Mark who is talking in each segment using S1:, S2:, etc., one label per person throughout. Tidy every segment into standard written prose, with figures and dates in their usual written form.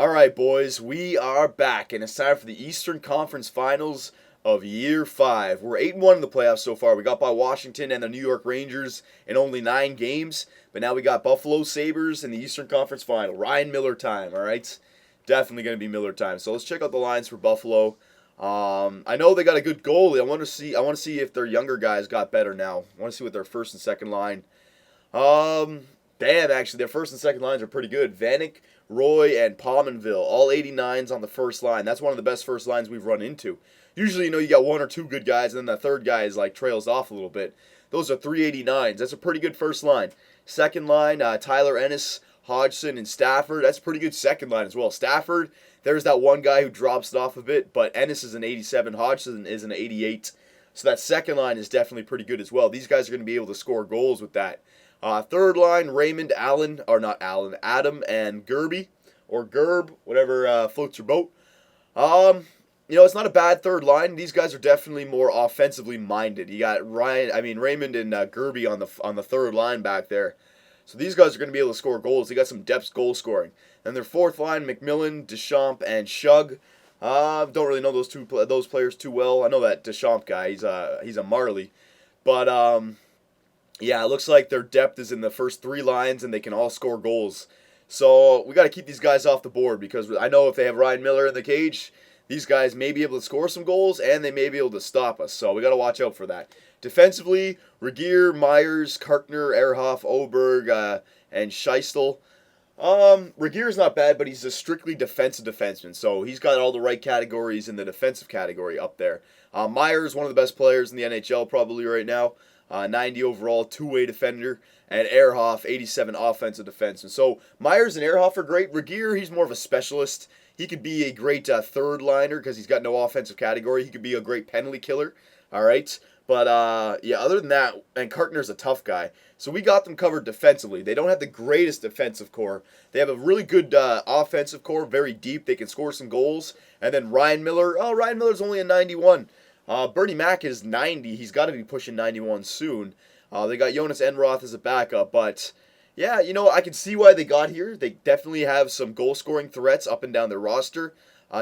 S1: All right, boys, we are back, and it's time for the Eastern Conference Finals of Year 5. We're 8-1 in the playoffs so far. We got by Washington and the New York Rangers in only 9 games, but now we got Buffalo Sabres in the Eastern Conference Final. Ryan Miller time, all right? Definitely going to be Miller time. So let's check out the lines for Buffalo. I know they got a good goalie. I want to see if their younger guys got better now. I want to see what their first and second line. Actually, their first and second lines are pretty good. Vanek, Roy, and Pominville, all 89s on the first line. That's one of the best first lines we've run into. Usually, you got one or two good guys, and then the third guy is trails off a little bit. Those are 389s. That's a pretty good first line. Second line, Tyler Ennis, Hodgson, and Stafford. That's a pretty good second line as well. Stafford, there's that one guy who drops it off a bit, but Ennis is an 87, Hodgson is an 88. So that second line is definitely pretty good as well. These guys are going to be able to score goals with that. Third line, Raymond, Adam, and Gerby, or Gerb, whatever floats your boat. It's not a bad third line. These guys are definitely more offensively minded. You got Raymond and Gerby on the third line back there. So these guys are going to be able to score goals. They got some depth goal scoring. And their fourth line, McMillan, Deschamps, and Shug. Don't really know those players too well. I know that Deschamps guy. He's a Marley, but yeah, it looks like their depth is in the first 3 lines, and they can all score goals. So we got to keep these guys off the board, because I know if they have Ryan Miller in the cage, these guys may be able to score some goals, and they may be able to stop us. So we got to watch out for that. Defensively, Regier, Myers, Karkner, Ehrhoff, Oberg, and Scheistel. Regier's not bad, but he's a strictly defensive defenseman, so he's got all the right categories in the defensive category up there. Myers, one of the best players in the NHL probably right now. 90 overall, two-way defender, and Ehrhoff, 87 offensive defenseman. So Myers and Ehrhoff are great. Regier, he's more of a specialist. He could be a great third liner because he's got no offensive category. He could be a great penalty killer. All right. But, other than that, and Kartner's a tough guy. So we got them covered defensively. They don't have the greatest defensive core. They have a really good offensive core, very deep. They can score some goals. And then Ryan Miller's only a 91. Bernie Mac is 90. He's got to be pushing 91 soon. They got Jonas Enroth as a backup. But, yeah, I can see why they got here. They definitely have some goal-scoring threats up and down their roster.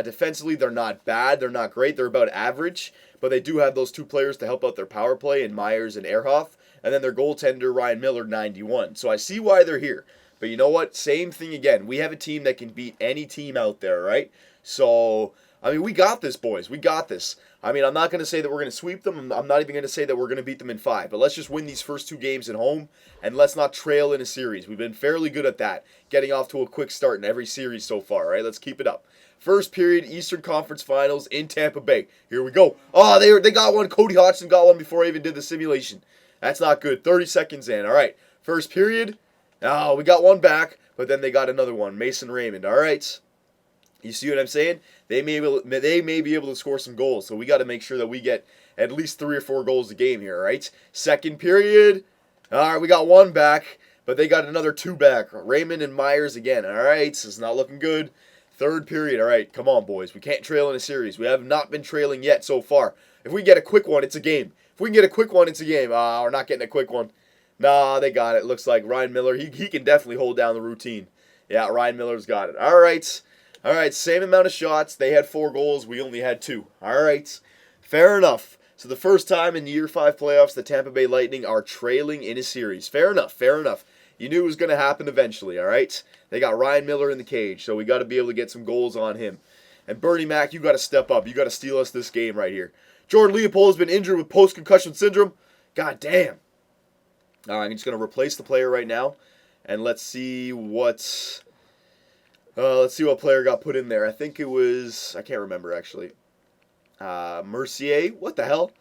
S1: Defensively, they're not bad. They're not great. They're about average. But they do have those 2 players to help out their power play in Myers and Ehrhoff. And then their goaltender, Ryan Miller, 91. So I see why they're here. But you know what? Same thing again. We have a team that can beat any team out there, right? So, we got this, boys. We got this. I'm not going to say that we're going to sweep them. I'm not even going to say that we're going to beat them in 5. But let's just win these first 2 games at home, and let's not trail in a series. We've been fairly good at that, getting off to a quick start in every series so far, right? Let's keep it up. First period, Eastern Conference Finals in Tampa Bay. Here we go. Oh, they got one. Cody Hodgson got one before I even did the simulation. That's not good. 30 seconds in. All right. First period. Oh, we got one back, but then they got another one. Mason Raymond. All right. You see what I'm saying? They may be able to score some goals, so we got to make sure that we get at least 3 or 4 goals a game here, all right? Second period. All right, we got one back, but they got another 2 back. Raymond and Myers again. All right, this is not looking good. Third period. All right, come on, boys. We can't trail in a series. We have not been trailing yet so far. If we get a quick one, it's a game. If we can get a quick one, it's a game. We're not getting a quick one. Nah, they got it. Looks like Ryan Miller, he can definitely hold down the routine. Yeah, Ryan Miller's got it. All right, same amount of shots. They had 4 goals. We only had 2. All right, fair enough. So the first time in the Year 5 playoffs, the Tampa Bay Lightning are trailing in a series. Fair enough. You knew it was going to happen eventually, all right? They got Ryan Miller in the cage, so we got to be able to get some goals on him. And Bernie Mac, you got to step up. You got to steal us this game right here. Jordan Leopold has been injured with post-concussion syndrome. God damn. All right, I'm just going to replace the player right now, and let's see what player got put in there. I think it was, I can't remember actually. Mercier? What the hell?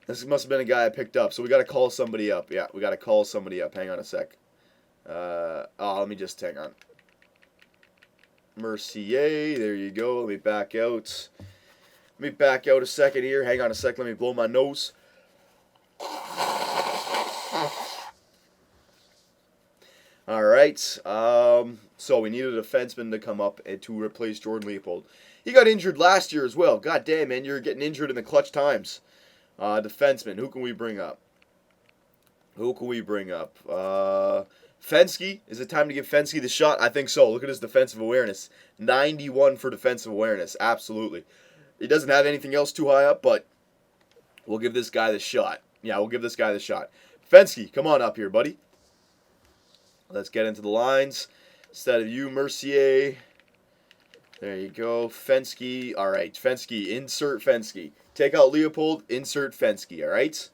S1: This must have been a guy I picked up. So we got to call somebody up. Yeah, we got to call somebody up. Hang on a sec. Let me just hang on. Mercier, there you go. Let me back out. A second here. Hang on a sec. Let me blow my nose. All right. So we needed a defenseman to come up and to replace Jordan Leopold. He got injured last year as well. God damn, man, you're getting injured in the clutch times. Defenseman, who can we bring up? Fensky, is it time to give Fensky the shot? I think so. Look at his defensive awareness. 91 for defensive awareness. Absolutely. He doesn't have anything else too high up, but we'll give this guy the shot. Yeah, we'll give this guy the shot. Fensky, come on up here, buddy. Let's get into the lines. Instead of you, Mercier. There you go. Fensky. All right, Fensky. Insert Fensky. Take out Leopold. Insert Fensky. All right?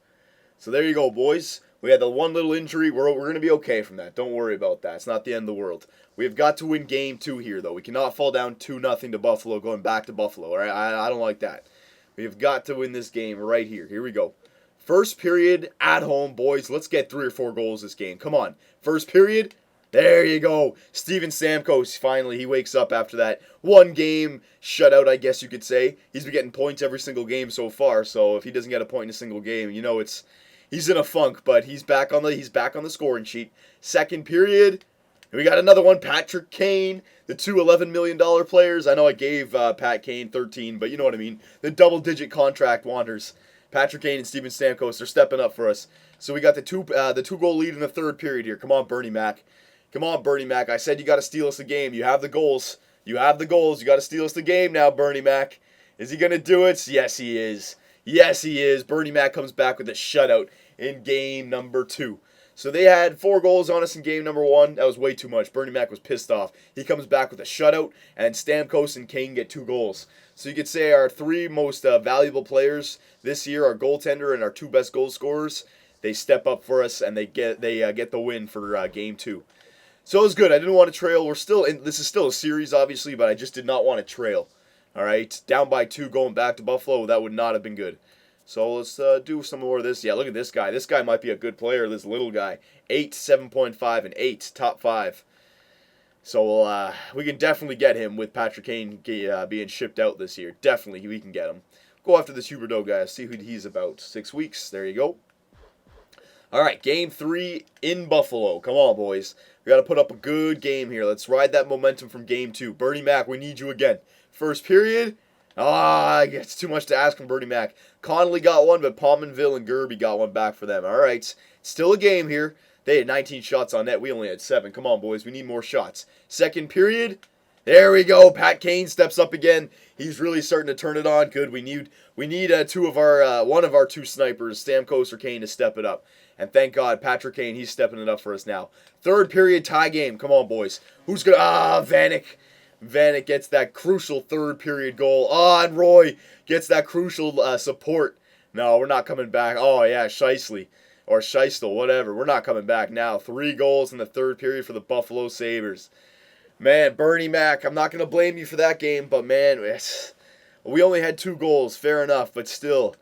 S1: So there you go, boys. We had the one little injury. We're going to be okay from that. Don't worry about that. It's not the end of the world. We've got to win game 2 here, though. We cannot fall down 2-0 to Buffalo, going back to Buffalo. All right? I don't like that. We've got to win this game right here. Here we go. First period at home, boys. Let's get 3 or 4 goals this game. Come on. First period. There you go. Steven Stamkos, finally, he wakes up after that one game shutout, I guess you could say. He's been getting points every single game so far, so if he doesn't get a point in a single game, you know he's in a funk, but he's back on the scoring sheet. Second period, we got another one, Patrick Kane, the two $11 million players. I know I gave Pat Kane 13, but you know what I mean. The double-digit contract wanders. Patrick Kane and Steven Stamkos are stepping up for us. So we got the two-goal lead in the third period here. Come on, Bernie Mac. Come on, Bernie Mac. I said you got to steal us the game. You have the goals. You have the goals. You got to steal us the game now, Bernie Mac. Is he going to do it? Yes, he is. Yes, he is. Bernie Mac comes back with a shutout in game number 2. So they had 4 goals on us in game number 1. That was way too much. Bernie Mac was pissed off. He comes back with a shutout, and Stamkos and Kane get 2 goals. So you could say our 3 most valuable players this year, our goaltender and our 2 best goal scorers, they step up for us, and they get the win for game 2. So it was good. I didn't want to trail. This is still a series, obviously, but I just did not want to trail. All right, down by 2 going back to Buffalo, that would not have been good. So let's do some more of this. Yeah, look at this guy. This guy might be a good player, this little guy. 8, 7.5, and 8, top 5. So we can definitely get him with Patrick Kane being shipped out this year. Definitely, we can get him. Go after this Huberdeau guy, see who he's about. 6 weeks, there you go. All right, game 3 in Buffalo. Come on, boys. We got to put up a good game here. Let's ride that momentum from game 2. Bernie Mac, we need you again. First period. It's too much to ask from Bernie Mac. Connolly got one, but Pominville and Gerby got one back for them. All right, still a game here. They had 19 shots on net. We only had 7. Come on, boys. We need more shots. Second period. There we go. Pat Kane steps up again. He's really starting to turn it on. Good. We need one of our 2 snipers, Stamkos or Kane, to step it up. And thank God, Patrick Kane, he's stepping it up for us now. Third period tie game. Come on, boys. Who's going to... Vanek. Vanek gets that crucial third period goal. And Roy gets that crucial support. No, we're not coming back. Oh, yeah, Scheistle. Or Scheistel, whatever. We're not coming back now. 3 goals in the third period for the Buffalo Sabres. Man, Bernie Mac, I'm not going to blame you for that game, but man, we only had 2 goals. Fair enough, but still...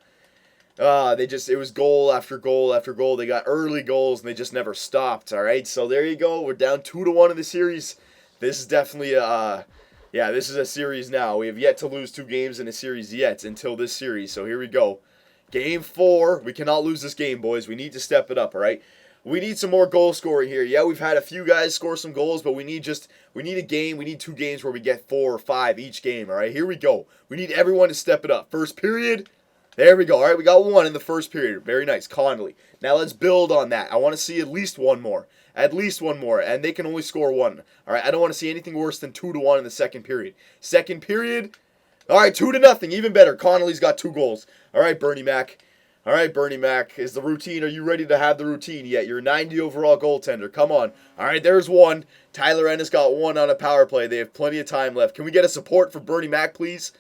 S1: it was goal after goal after goal. They got early goals, and they just never stopped, all right? So there you go. We're down 2-1 in the series. This is definitely this is a series now. We have yet to lose 2 games in a series yet until this series. So here we go. Game 4. We cannot lose this game, boys. We need to step it up, all right? We need some more goal scoring here. Yeah, we've had a few guys score some goals, but we need a game. We need 2 games where we get 4 or 5 each game, all right? Here we go. We need everyone to step it up. First period. There we go. All right, we got 1 in the first period. Very nice. Connolly. Now let's build on that. I want to see at least 1 more. At least 1 more. And they can only score 1. All right, I don't want to see anything worse than 2-1 in the second period. Second period. All right, 2-0. Even better. Connolly's got 2 goals. All right, Bernie Mac. All right, Bernie Mac. Is the routine? Are you ready to have the routine yet? You're a 90 overall goaltender. Come on. All right, there's 1. Tyler Ennis got 1 on a power play. They have plenty of time left. Can we get a support for Bernie Mac, please?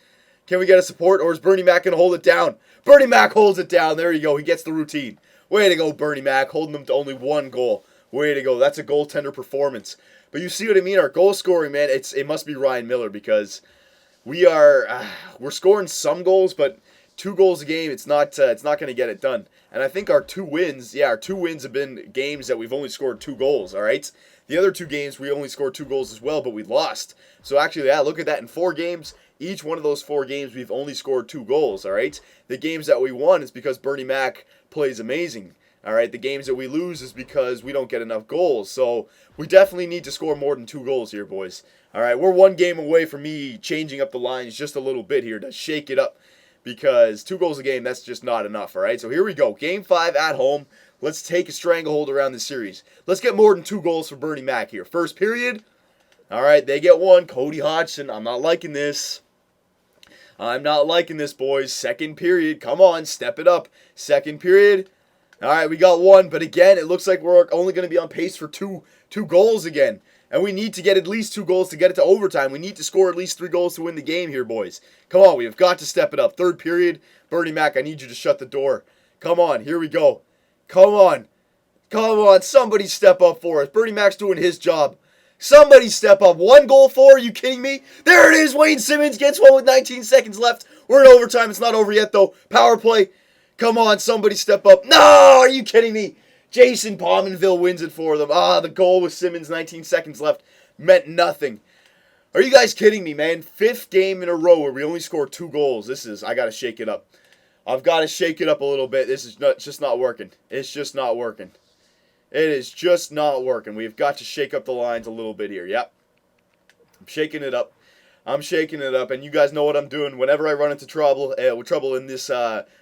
S1: Can we get a support, or is Bernie Mac going to hold it down? Bernie Mac holds it down. There you go. He gets the routine. Way to go, Bernie Mac, holding them to only 1 goal. Way to go. That's a goaltender performance. But you see what I mean? Our goal scoring, man, it must be Ryan Miller, because we're scoring some goals, but 2 goals a game, it's not going to get it done. And I think our 2 wins have been games that we've only scored 2 goals, all right? The other 2 games, we only scored 2 goals as well, but we lost. So actually, yeah, look at that. In 4 games, each one of those 4 games, we've only scored 2 goals, all right? The games that we won is because Bernie Mac plays amazing, all right? The games that we lose is because we don't get enough goals. So we definitely need to score more than 2 goals here, boys. All right, we're 1 game away from me changing up the lines just a little bit here to shake it up, because 2 goals a game, that's just not enough, all right? So here we go. Game 5 at home. Let's take a stranglehold around this series. Let's get more than 2 goals for Bernie Mac here. First period. All right, they get 1. Cody Hodgson. I'm not liking this. I'm not liking this, boys. Second period. Come on, step it up. Second period. All right, we got 1. But again, it looks like we're only going to be on pace for two goals again. And we need to get at least 2 goals to get it to overtime. We need to score at least 3 goals to win the game here, boys. Come on, we have got to step it up. Third period. Bernie Mac, I need you to shut the door. Come on, here we go. Come on. Come on, somebody step up for us. Bernie Mac's doing his job. Somebody step up. 1 goal for? Are you kidding me? There it is. Wayne Simmons gets one with 19 seconds left. We're in overtime. It's not over yet, though. Power play. Come on, somebody step up. No, are you kidding me? Jason Pominville wins it for them. The goal with Simmons, 19 seconds left, meant nothing. Are you guys kidding me, man? 5th game in a row where we only scored 2 goals. I got to shake it up. I've got to shake it up a little bit. It's just not working. It's just not working. It is just not working. We've got to shake up the lines a little bit here. Yep. I'm shaking it up. I'm shaking it up, and you guys know what I'm doing. Whenever I run into trouble in this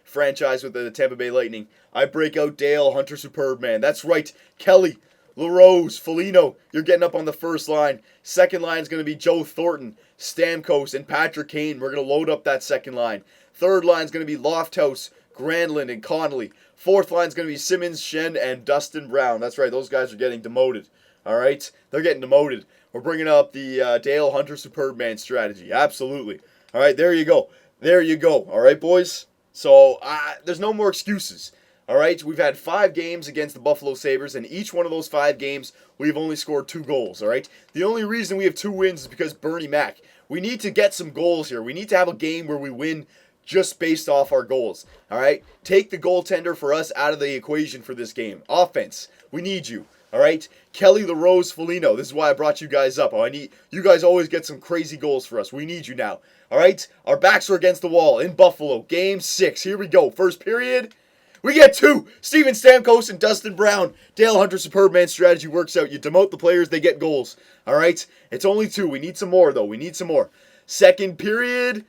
S1: franchise with the Tampa Bay Lightning, I break out Dale Hunter Superbman. That's right, Kelly, LaRose, Foligno. You're getting up on the first line. Second line is going to be Joe Thornton, Stamkos, and Patrick Kane. We're going to load up that second line. Third line is going to be Lofthouse, Granlund, and Connolly. Fourth line is going to be Simmons, Shen, and Dustin Brown. That's right, those guys are getting demoted. All right? They're getting demoted. We're bringing up the Dale Hunter Superbman strategy. Absolutely. All right, there you go. There you go. All right, boys? So, there's no more excuses. All right? We've had 5 games against the Buffalo Sabres, and each one of those 5 games, we've only scored 2 goals. All right? The only reason we have 2 wins is because Bernie Mac. We need to get some goals here. We need to have a game where we win just based off our goals. All right? Take the goaltender for us out of the equation for this game. Offense, we need you. All right? Kelly, LaRose, Foligno. This is why I brought you guys up. You guys always get some crazy goals for us. We need you now. All right? Our backs are against the wall in Buffalo. Game 6. Here we go. First period. We get 2. Steven Stamkos and Dustin Brown. Dale Hunter Superbman strategy works out. You demote the players, they get goals. All right? It's only 2. We need some more, though. We need some more. Second period.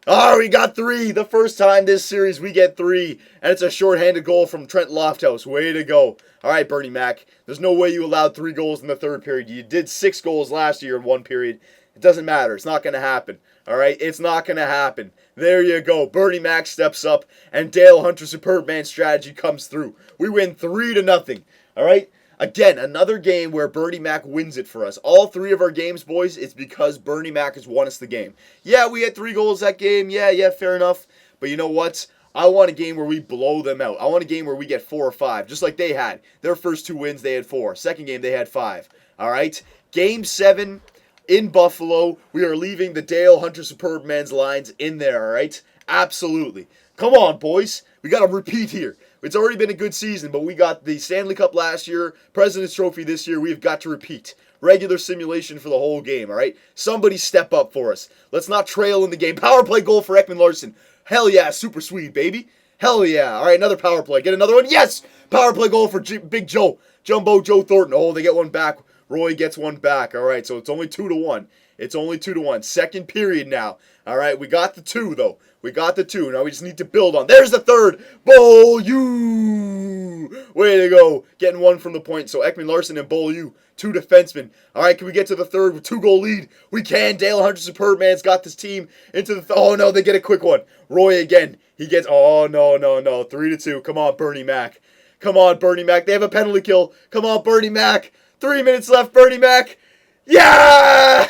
S1: We got 3. The first time this series, we get 3. And it's a shorthanded goal from Trent Lofthouse. Way to go. All right, Bernie Mac. There's no way you allowed 3 goals in the third period. You did 6 goals last year in 1 period. It doesn't matter. It's not going to happen. All right? It's not going to happen. There you go. Bernie Mac steps up, and Dale Hunter Superbman strategy comes through. We win 3-0. All right? Again, another game where Bernie Mac wins it for us. All 3 of our games, boys, it's because Bernie Mac has won us the game. Yeah, we had 3 goals that game. Yeah, fair enough. But you know what? I want a game where we blow them out. I want a game where we get 4 or 5, just like they had. Their first 2 wins, they had 4. Second game, they had 5. All right? Game 7 in Buffalo. We are leaving the Dale Hunter Superbman's lines in there, all right? Absolutely. Come on, boys. We got to repeat here. It's already been a good season, but we got the Stanley Cup last year, President's Trophy this year. We've got to repeat. Regular simulation for the whole game, all right? Somebody step up for us. Let's not trail in the game. Power play goal for Ekman Larsson. Hell yeah, super sweet, baby. Hell yeah. All right, another power play. Get another one. Yes! Power play goal for Big Joe. Jumbo Joe Thornton. Oh, they get one back. Roy gets one back. All right, so it's only 2-1. It's only 2-1. Second period now. All right, we got the 2, though. We got the 2. Now we just need to build on. There's the third. Beaulieu. Way to go. Getting 1 from the point. So Ekman Larsson and Beaulieu, 2 defensemen. All right, can we get to the third with 2-goal lead? We can. Dale Hunter Superbman's got this team into the... oh, no, they get a quick one. Roy again. He gets... oh, no. 3-2. Come on, Bernie Mac. Come on, Bernie Mac. They have a penalty kill. Come on, Bernie Mac. 3 minutes left, Bernie Mac. Yes!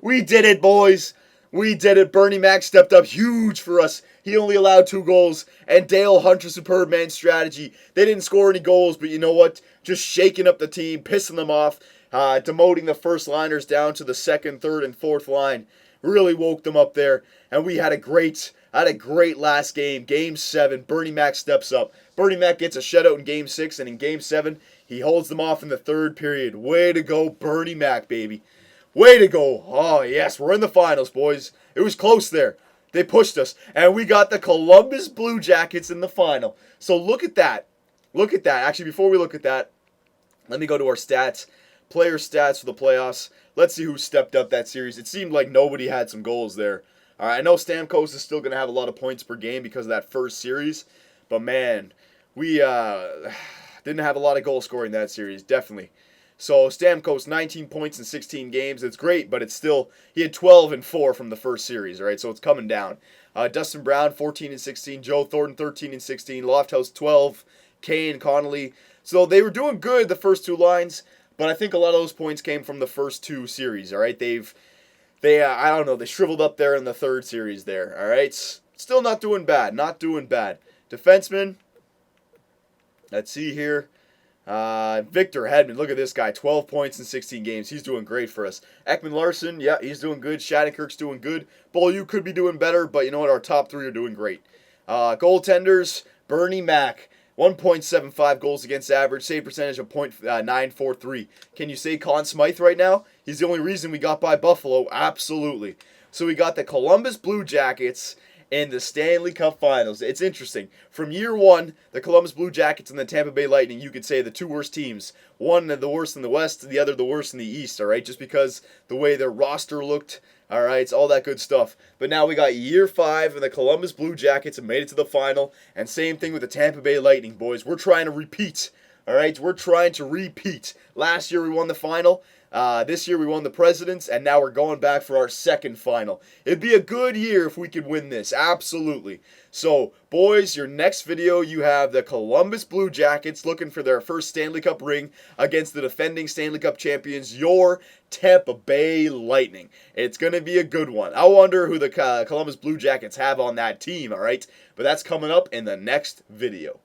S1: We did it, boys. We did it. Bernie Mac stepped up huge for us. He only allowed 2 goals. And Dale Hunter Superbman strategy. They didn't score any goals, but you know what? Just shaking up the team, pissing them off, demoting the first liners down to the second, third, and fourth line. Really woke them up there. And we had a great last game. Game 7. Bernie Mac steps up. Bernie Mac gets a shutout in Game 6, and in Game 7, he holds them off in the third period. Way to go, Bernie Mac, baby. Way to go. Oh, yes, we're in the finals, boys. It was close there. They pushed us, and we got the Columbus Blue Jackets in the final. So look at that. Look at that. Actually, before we look at that, let me go to our stats. Player stats for the playoffs. Let's see who stepped up that series. It seemed like nobody had some goals there. All right, I know Stamkos is still going to have a lot of points per game because of that first series, but man, we didn't have a lot of goal scoring that series, definitely. So Stamkos, 19 points in 16 games. It's great, but it's still, he had 12 and 4 from the first series, right? So it's coming down. Dustin Brown, 14 and 16. Joe Thornton, 13 and 16. Lofthouse, 12. Kane, Connolly. So they were doing good the first two lines, but I think a lot of those points came from the first two series, all right? I don't know, they shriveled up there in the third series there, all right? Still not doing bad, not doing bad. Defenseman, let's see here. Victor Hedman, look at this guy, 12 points in 16 games. He's doing great for us. Ekman Larson, yeah, he's doing good. Shattenkirk's doing good. Beaulieu could be doing better, but you know what? Our top three are doing great. Goaltenders, Bernie Mac, 1.75 goals against average, save percentage of .943. Can you say Conn Smythe right now? He's the only reason we got by Buffalo. Absolutely. So we got the Columbus Blue Jackets in the Stanley Cup Finals. It's interesting. From year one, the Columbus Blue Jackets and the Tampa Bay Lightning, you could say the two worst teams. One the worst in the West, the other the worst in the East, all right? Just because the way their roster looked, all right? It's all that good stuff. But now we got year 5, and the Columbus Blue Jackets have made it to the final. And same thing with the Tampa Bay Lightning, boys. We're trying to repeat, all right? We're trying to repeat. Last year we won the final. This year we won the Presidents, and now we're going back for our second final. It'd be a good year if we could win this, absolutely. So, boys, your next video, you have the Columbus Blue Jackets looking for their first Stanley Cup ring against the defending Stanley Cup champions, your Tampa Bay Lightning. It's going to be a good one. I wonder who the Columbus Blue Jackets have on that team, all right? But that's coming up in the next video.